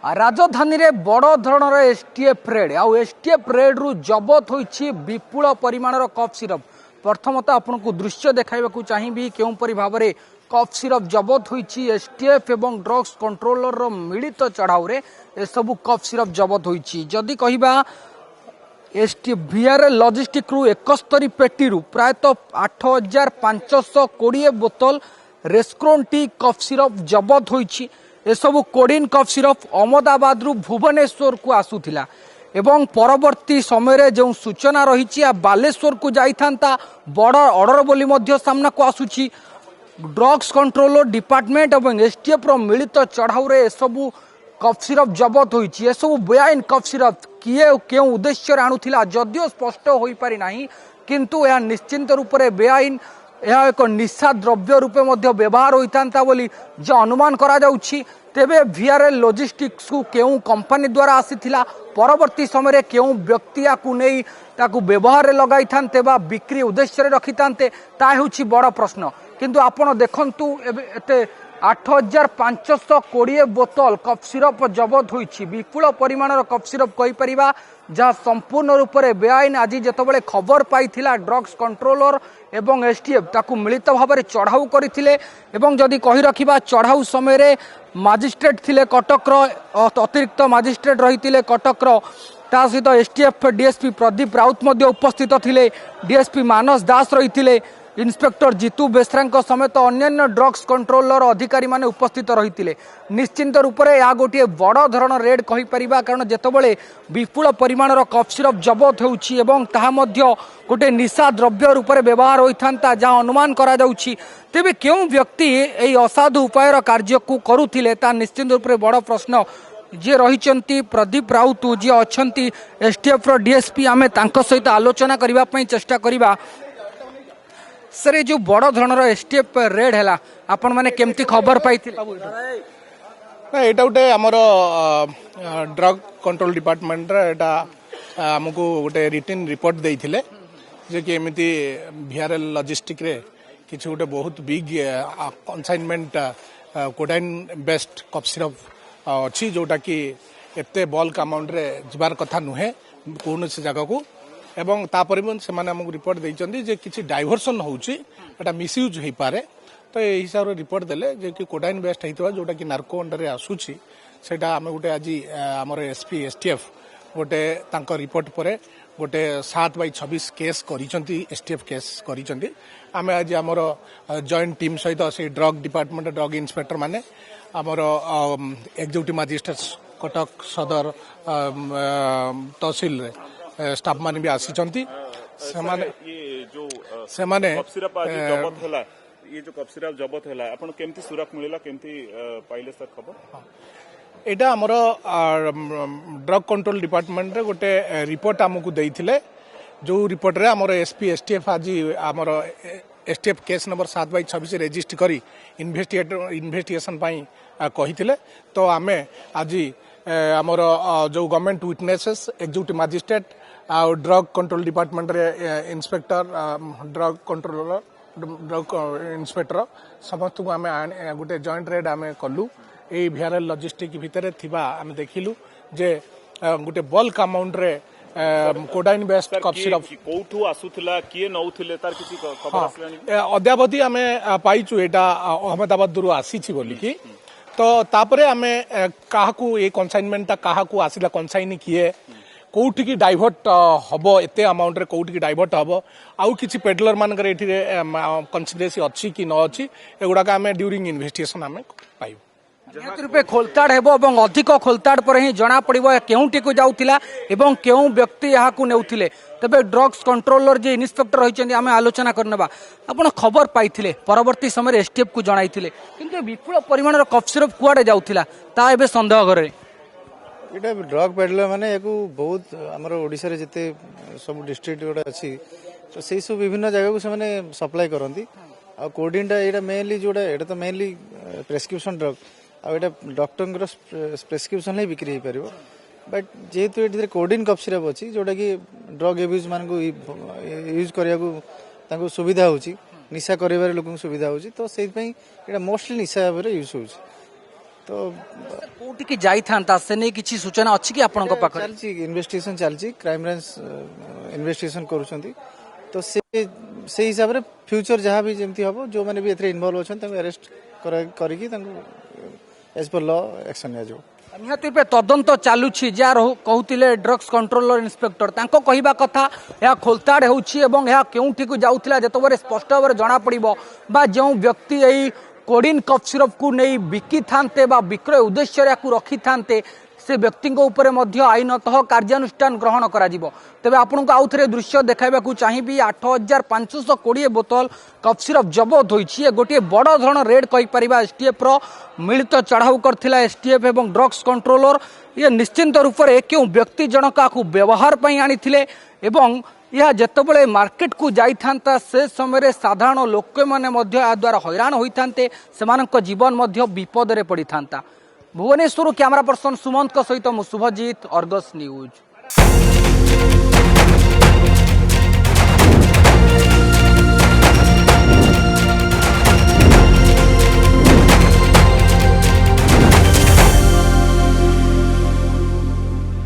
राजधानी रे बड़ धरणर एसटीएफ रेड आउ एसटीएफ रेड रु जबत होईछि विपुल परिमाणर कफ सिरप। प्रथमतः आपन को दृश्य देखाइबाकू चाहिबी केउपरि भाबरे कफ सिरप जबत होईछि। एसटीएफ एवं ड्रग्स कंट्रोलर रो मिलित चढ़ाऊ रे ए सब कफ सिरप जबत होईछि। जदि कहिबा एसटीएफ वीआरएल लॉजिस्टिक रु 71 पेटी रु प्रायतः 8520 बोतल रेस्क्रोन टी कफ सिरप जबत होईछि। एसबू कोडिन कफ सिरप अहमदाबाद रु भुवनेश्वर को आसुथिला एवं परवर्ती समय जो सूचना रही बालेश्वर को जाइथांता बड़ ऑर्डर बोली मध्य सामना को आसुची। ड्रग्स कंट्रोलर डिपार्टमेंट और एसटीएफ रो मिलित चढ़ाऊ रे एसबू कफ सिरप जबत होईछि। एसबू बेआईन कफ सिरप किए केउ उद्देश्य आणुथिला जदियो स्पष्ट होई पारि नाही, किंतु यह निश्चिंत रूप से बेआईन यह एक निशा द्रव्य रूपे मध्य व्यवहार होता बोली जो अनुमान करा जाउछि। तेबे वीआरएल लॉजिस्टिक्स को केउ कंपनी द्वारा आसीथिला परवर्ती समय केउ व्यक्ति को नहीं ताकू व्यवहार लगाई थांते बा बिक्री उद्देश्य रखी थांते ता हेउछि बड़ प्रश्न। किंतु आपण देखंतु एते 8520 बोतल कफ सिरप जबत होईछि। विपुल परिमाणर कफ सिरप कहि परिबा जहाँ संपूर्ण रूप से बेआईन। आज जितेबाला खबर पाई ड्रग्स कंट्रोलर एवं एसटीएफ ताकू मिलित भाव में चढ़ाऊ करथिले एवं जदि कहि रखिबा चढ़ाऊ समय मजिस्ट्रेट थिले कटक अतिरिक्त मजिस्ट्रेट रही कटक ता सहित एसटीएफ डीएसपी प्रदीप राउत मध्य उपस्थित थिले, डीएसपी मानस दास रही, इन्स्पेक्टर जीतू बेसरा समेत अन्य ड्रग्स कंट्रोलर अधिकारी माने उपस्थित रही। निश्चिंत रूप से यह गोटे बड़ धरण रेड कहि परिबा, कारण जेतबेले विपुल परिमाणर कफ सिरप जबत होउछि एवं ताहा मध्य गोटे निशा द्रव्य रूप से व्यवहार होइथांता जहाँ अनुमान करा जाउछि। तेबे केउं व्यक्ति एई असाधु उपायर कार्य को करुथिले ता निश्चिंत रूप से बड़ प्रश्न। जे रही प्रदीप राउत जी अच्छी एसटीएफ डीएसपी आमे तांको सहित आलोचना करबा पई चेष्टा करबा। सर जो बड़ धरणर एसटीएफ रेड है आपण माने केमती खबर पाइथिले? एटा गोटे आमर ड्रग कंट्रोल डिपार्टमेंट एटा हमको गोटे रिटन रिपोर्ट देइथिले जे कि एमिति वीआरएल लॉजिस्टिक रे किछि गोटे बहुत big consignment codeine based cough syrup अच्छी जोटा कि एते बल्क अमाउंट रे जिबार कथा नुहे कौन से जगह को। एवं तापर से आमको रिपोर्ट देइचंदी जे किछि डाइवर्सन होउछि एटा मिसयूज होई पारे। तो ए हिसाब रे रिपोर्ट देले जे कि कोडाइन बेस्ट हेतबा जोटा कि नार्को अंडर रे आसुछि सेटा हम गोटे आज हमर एसपी एसटीएफ गोटे तांको रिपोर्ट परे गोटे 7/26 केस करिसंती, एसटीएफ केस करिसंती। आमे आज हमर जॉइंट टीम सहित से ड्रग डिपार्टमेंट ड्रग इंस्पेक्टर माने हमर एग्जीक्यूटिव मजिस्ट्रेट कटक सदर तहसील रे स्टाफ माने भी आसीचंती। सेमाने कफ सिरप आज जबत होला, ये जो कफ सिरप जबत होला आपण केमती सुरक मिलिला, केमती पाइले सर खबर? एटा हमर ड्रग कंट्रोल डिपार्टमेंट रे गोटे रिपोर्ट हमकु देइथिले, जो रिपोर्ट रे हमर एसपी एसटीएफ आज हमर एसटीएफ केस नंबर 7/26 रेजिस्टर करी इन्वेस्टिगेशन पाई कहिथिले। तो आमे आज हमर जो गवर्नमेंट विटनेसेस एग्जीक्यूटिव मजिस्ट्रेट आ ड्रग कंट्रोल डिपार्टमेंट रे inspector drug controller drug inspector समस्त को आमे गोटे जॉइंट रेड आमे कलु। ए वीआरएल लॉजिस्टिक भितर थिबा आमे देखिलु जे गोटे बल्क अमाउंट रे कोडाइन बेस्ट कफ सिरप कोठू आसुथिला, किए नउथिले तार किछि खबर आसलानी? अद्यावधि आमे पाइछु एटा अहमदाबाद दुरु आसीछि बोली कि। तो तापरे आमे काहाकू ए कंसाइनमेंट काहाकू आसिला कंसाइनी किए कोउठी की डाइवर्ट हबो एते अमाउंट रे कोउठी की डाइवर्ट हबो आउ किछि पेडलर मानकर एठी रे कन्सिडरेसी अछि कि न अछि एगुडा का आमे ड्यूरिंग इन्वेस्टिगेशन आमे पाइबो। निश्चित रूपे खोलताड़ हेबो एवं अधिक खोलताड़ पर ही जना पड़िबो केउठी को जाउथिला एवं केउ व्यक्ति यहा को नेउथिले। तबे ड्रग्स कंट्रोलर जे इंस्पेक्टर रहिचंदी आमे आलोचना करनबा। आपण खबर पाइथिले परवर्ती समय एसटीएफ को जणाइथिले, किंतु विपुल परिमाणर कफ सिरप कुआडे जाउथिला ता एबे संदेह करे। एटा ड्रग पेडलर माने एको बहुत हमर ओडिसा रे जते सब डिस्ट्रिक्ट गोटे अछि तो सेई सब विभिन्न जगह को से माने सप्लाई करंती। आ कोडिन टा एटा मेनली जोडा एटा तो मेनली प्रेस्क्रिप्शन ड्रग आ एटा डॉक्टर प्रेस्क्रिप्शन ले बिक्री हे परिबो। बट जेहेतु एठी कोडिन कफ सिरप अछि जोडा कि ड्रग एब्यूज मान को यूज करिया को तांको सुविधा होची, निशा करिवार लोक सुविधा होची, तो सेइ पई एटा मोस्टली निशा भाबरे यूज होची। तो କୋଉଠିକି ଯାଇଥାନ୍ତା ସେ ନେଇ କିଛି ସୂଚନା ଅଛି କି ଆପଣଙ୍କ ପାଖରେ? ଚାଲିଛି ଇନଭେଷ୍ଟିଗେସନ ଚାଲିଛି, କ୍ରାଇମ ବ୍ରାଞ୍ଚ ଇନଭେଷ୍ଟିଗେସନ କରୁଛନ୍ତି। ତ ସେ ହିସାବରେ ଫ୍ୟୁଚର ଯାହା ବି ଯେମିତି ହବ ଯୋଉମାନେ ବି ଏଥିରେ ଇନଭଲ୍ଭ ଅଛନ୍ତି ତାଙ୍କୁ ଆରେଷ୍ଟ କରିକି ତାଙ୍କୁ ଏଜ୍ ପର୍ ଲ ଆକ୍ସନ ନିଆଯିବ। ନିହାତି ରୂପେ ତଦନ୍ତ ଚାଲୁଛି ଯାହା କହୁଥିଲେ ଡ୍ରଗ୍ସ କଣ୍ଟ୍ରୋଲର ଇନ୍ସପେକ୍ଟର ତାଙ୍କ କହିବା କଥା ଏହା ଖୋଲତାଡ ହେଉଛି ଏବଂ ଏହା କେଉଁଠିକୁ ଯାଉଥିଲା ଯେତେବେଳେ ସ୍ପଷ୍ଟ ଭାବରେ ଜଣାପଡ଼ିବ ବା ଯେଉଁ ବ୍ୟକ୍ତି ଏହି କୋଡିନ୍ କଫ୍ ସିରପକୁ ନେଇ ବିକିଥାନ୍ତେ ବା ବିକ୍ରୟ ଉଦ୍ଦେଶ୍ୟରେ ଏହାକୁ ରଖିଥାନ୍ତେ ସେ ବ୍ୟକ୍ତିଙ୍କ ଉପରେ ମଧ୍ୟ ଆଇନତଃ କାର୍ଯ୍ୟାନୁଷ୍ଠାନ ଗ୍ରହଣ କରାଯିବ। ତେବେ ଆପଣଙ୍କୁ ଆଉ ଥରେ ଦୃଶ୍ୟ ଦେଖାଇବାକୁ ଚାହିଁବି 8520 ବୋତଲ କଫ୍ ସିରପ ଜବତ ହୋଇଛି। ଏ ଗୋଟିଏ ବଡ଼ ଧରଣ ରେଡ୍ କହିପାରିବା ଏସ୍ଟିଏଫ୍ର ମିଳିତ ଚଢ଼ାଉ କରିଥିଲା ଏସ୍ଟିଏଫ୍ ଏବଂ ଡ୍ରଗ୍ସ କଣ୍ଟ୍ରୋଲର। ଇଏ ନିଶ୍ଚିନ୍ତ ରୂପରେ କେଉଁ ବ୍ୟକ୍ତି ଜଣକ ଆକୁ ବ୍ୟବହାର ପାଇଁ ଆଣିଥିଲେ ଏବଂ ଏହା ଯେତେବେଳେ ମାର୍କେଟକୁ ଯାଇଥାନ୍ତା ସେ ସମୟରେ ସାଧାରଣ ଲୋକମାନେ ମଧ୍ୟ ଏହା ଦ୍ୱାରା ହଇରାଣ ହୋଇଥାନ୍ତେ, ସେମାନଙ୍କ ଜୀବନ ମଧ୍ୟ ବିପଦରେ ପଡ଼ିଥାନ୍ତା। ଭୁବନେଶ୍ୱରରୁ କ୍ୟାମେରା ପର୍ସନ ସୁମନ୍ତଙ୍କ ସହିତ ମୁଁ ଶୁଭଜିତ, ଅର୍ଗସ୍ ନ୍ୟୁଜ୍।